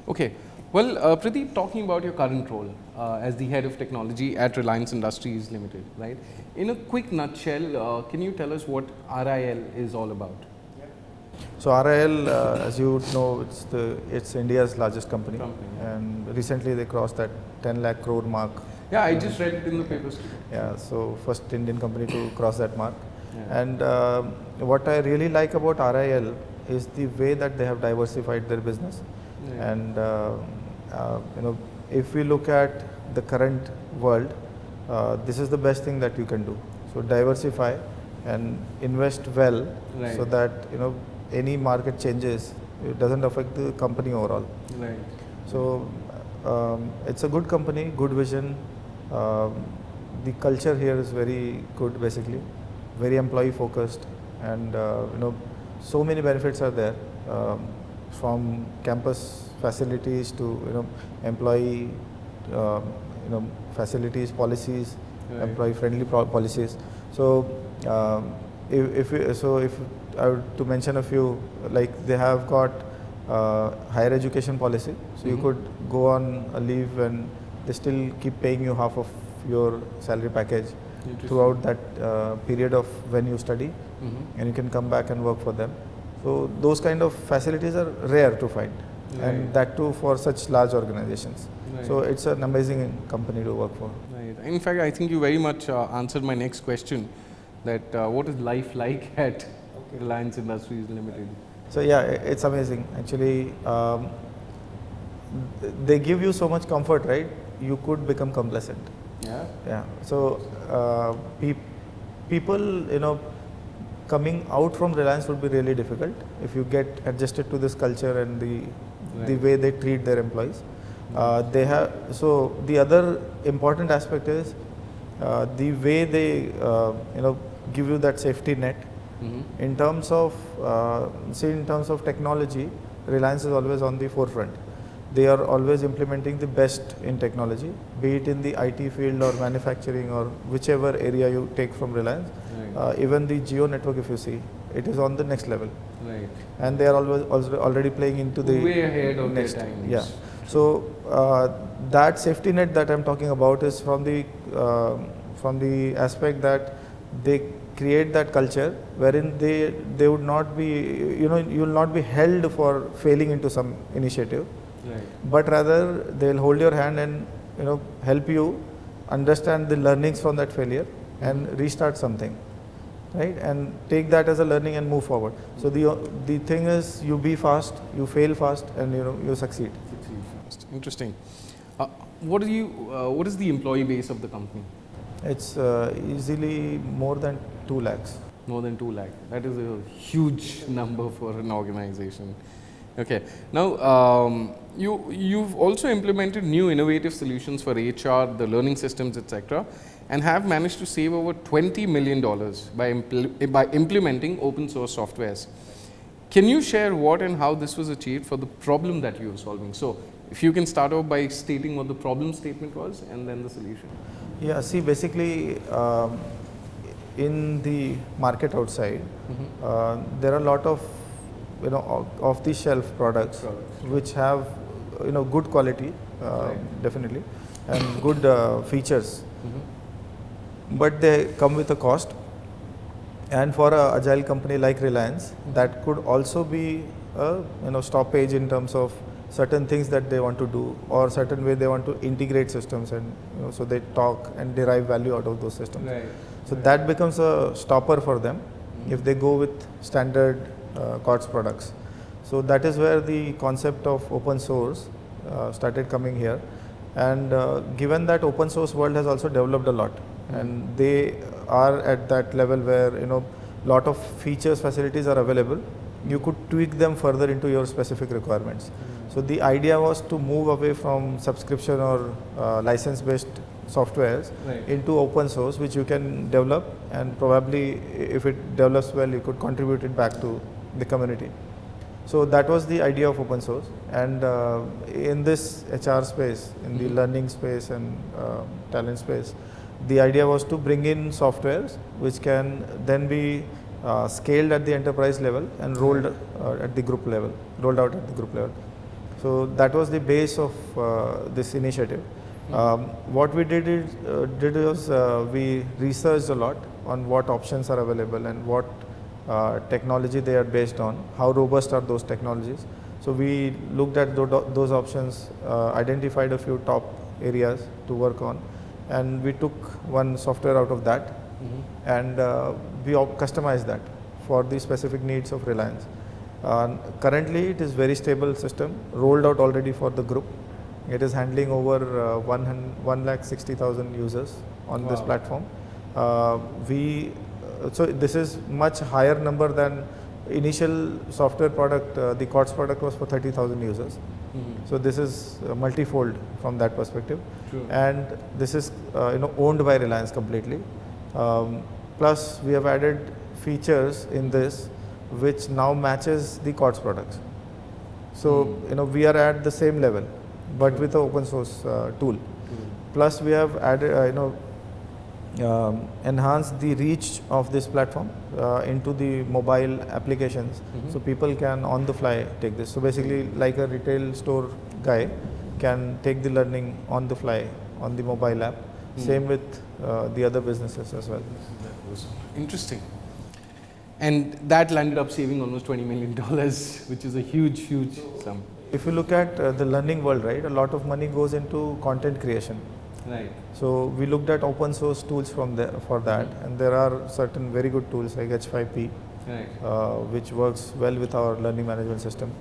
Okay. Well, Pradeep, talking about your current role as the head of technology at Reliance Industries Limited, right? In a quick nutshell, can you tell us what RIL is all about? So RIL, as you know, it's India's largest company, Yeah. and recently they crossed that 10 lakh crore mark. Yeah, I just read it in the papers too. Yeah, so first Indian company to cross that mark. Yeah. And what I really like about RIL is the way that they have diversified their business. Yeah. And if we look at the current world, this is the best thing that you can do. So diversify and invest well, Right. so that any market changes, it doesn't affect the company overall. Right. So it's a good company, good vision. The culture here is very good, basically, very employee focused, and so many benefits are there, from campus facilities to employee facilities, policies, Right. employee friendly policies. So if I were to mention a few, like they have got higher education policy, so you could go on a leave and they still keep paying you half of your salary package throughout that period of when you study, and you can come back and work for them. So those kind of facilities are rare to find, and that too for such large organizations. Right. So it's an amazing company to work for. Right. In fact, I think you very much answered my next question, that what is life like at Reliance Industries Limited? So yeah, it's amazing. Actually, they give you so much comfort, right? You could become complacent. Yeah. Yeah. So people, coming out from Reliance would be really difficult if you get adjusted to this culture and the way they treat their employees. They have, so the other important aspect is the way they give you that safety net. In terms of in terms of technology, Reliance is always on the forefront. They are always implementing the best in technology, be it in the IT field or manufacturing or whichever area you take from Reliance. Right. Even the Geo network, if you see, it is on the next level, Right. and they are already playing into the Way ahead of next. their times. Yeah. So that safety net that I'm talking about is from the aspect that they create that culture wherein they would not be, you will not be held for failing into some initiative. Right. But rather they'll hold your hand and help you understand the learnings from that failure and restart something, right? And take that as a learning and move forward. So the thing is, you be fast, you fail fast, and you succeed. Succeed fast. Interesting. What is the employee base of the company? It's easily more than 2 lakhs. More than 2 lakh. That is a huge number for an organization. Okay. Now, you've also implemented new innovative solutions for HR, the learning systems, etc., and have managed to save over $20 million by implementing open source softwares. Can you share what and how this was achieved for the problem that you were solving? So, if you can start off by stating what the problem statement was and then the solution. Yeah, see, basically, in the market outside, there are a lot of off-the-shelf products which have good quality, definitely, and good features, but they come with a cost. And for a agile company like Reliance, that could also be a stoppage in terms of certain things that they want to do, or certain way they want to integrate systems, and so they talk and derive value out of those systems. Right. So that becomes a stopper for them if they go with standard COTS products. So that is where the concept of open source started coming here. And given that open source world has also developed a lot, and they are at that level where lot of features, facilities are available, you could tweak them further into your specific requirements. So the idea was to move away from subscription or license-based softwares into open source, which you can develop, and probably if it develops well, you could contribute it back to the community. So that was the idea of open source. And in this HR space, in the learning space and talent space, the idea was to bring in softwares which can then be scaled at the enterprise level and rolled out at the group level. So that was the base of this initiative. What we did was we researched a lot on what options are available and what technology they are based on, how robust are those technologies. So we looked at those options, identified a few top areas to work on, and we took one software out of that, and we customized that for the specific needs of Reliance. Currently, it is very stable system, rolled out already for the group. It is handling over 160,000 users on this platform. So this is much higher number than initial software product. The COTS product was for 30,000 users. So this is multifold from that perspective. True. And this is owned by Reliance completely. Plus we have added features in this which now matches the COTS products. So we are at the same level, but with the open source tool. Plus we have added enhanced the reach of this platform into the mobile applications, so people can on the fly take this. So basically, like a retail store guy can take the learning on the fly on the mobile app. Same with the other businesses as well. That was interesting. And that landed up saving almost $20 million, which is a huge, huge sum. If you look at the learning world, right, a lot of money goes into content creation. Right. So we looked at open source tools from there for that, and there are certain very good tools like H5P, right, which works well with our learning management system,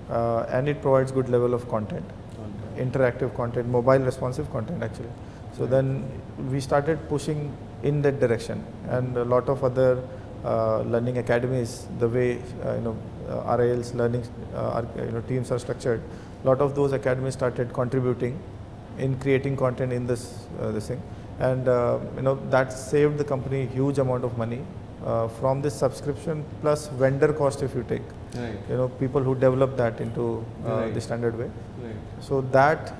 and it provides good level of content, interactive content, mobile responsive content actually. So then we started pushing in that direction, and a lot of other learning academies, the way RIL's learning teams are structured, a lot of those academies started contributing in creating content in this thing, and that saved the company huge amount of money from this subscription plus vendor cost if you take. Right. People who develop that into Right. the standard way. Right. So that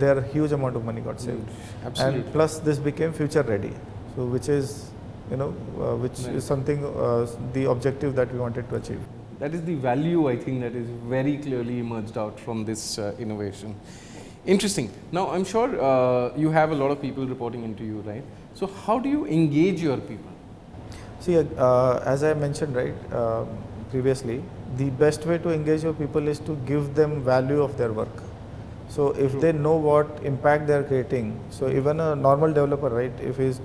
there huge amount of money got saved. Absolutely. And plus this became future ready. So which is which Right. is something the objective that we wanted to achieve. That is the value, I think, that is very clearly emerged out from this innovation. Interesting. Now, I'm sure you have a lot of people reporting into you, right? So, how do you engage your people? See, as I mentioned, right, previously, the best way to engage your people is to give them value of their work. So, if they know what impact they are creating, so even a normal developer, right, if he's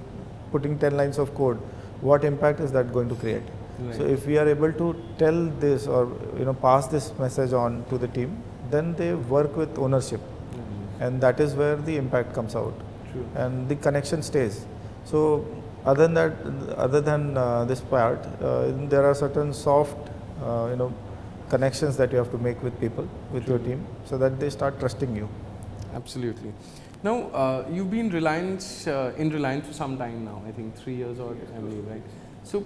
putting 10 lines of code, what impact is that going to create? Right. So, if we are able to tell this or pass this message on to the team, then they work with ownership, and that is where the impact comes out. True. And the connection stays. So other than this part, there are certain soft connections that you have to make with people, with your team, so that they start trusting you. Absolutely. Now, you've been in Reliance for some time now, I think 3 years or I believe, right? So,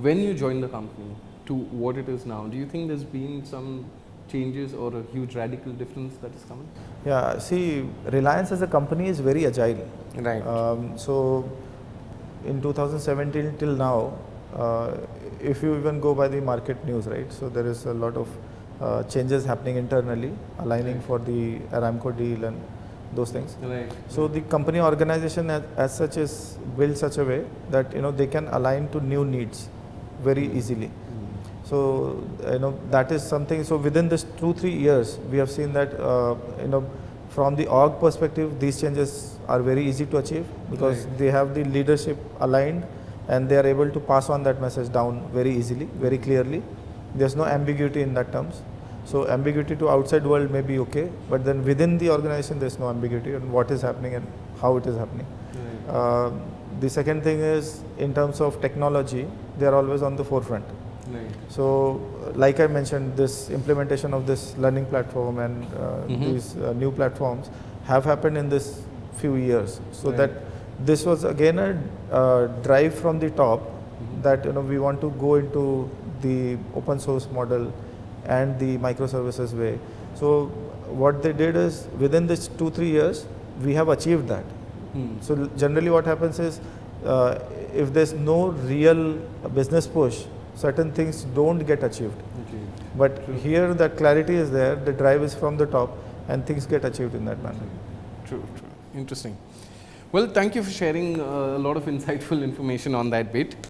when you joined the company to what it is now, do you think there's been some changes or a huge radical difference that is coming? Yeah, see, Reliance as a company is very agile. Right. So in 2017 till now, if you even go by the market news, right, so there is a lot of changes happening internally, aligning for the Aramco deal and those things. Right. So the company organization as such is built such a way that they can align to new needs very easily. So that is something. So within this 2-3 years, we have seen that from the org perspective, these changes are very easy to achieve because Right. they have the leadership aligned, and they are able to pass on that message down very easily, very clearly. There's no ambiguity in that terms. So ambiguity to outside world may be okay, but then within the organization, there's no ambiguity on what is happening and how it is happening. Right. The second thing is in terms of technology, they are always on the forefront. Right. So, like I mentioned, this implementation of this learning platform and these new platforms have happened in this few years. So Right. that this was again a drive from the top that we want to go into the open source model and the microservices way. So what they did is within this 2-3 years, we have achieved that. So generally what happens is if there's no real business push, certain things don't get achieved. Okay. But here that clarity is there, the drive is from the top, and things get achieved in that manner. True, true. Interesting. Well, thank you for sharing a lot of insightful information on that bit.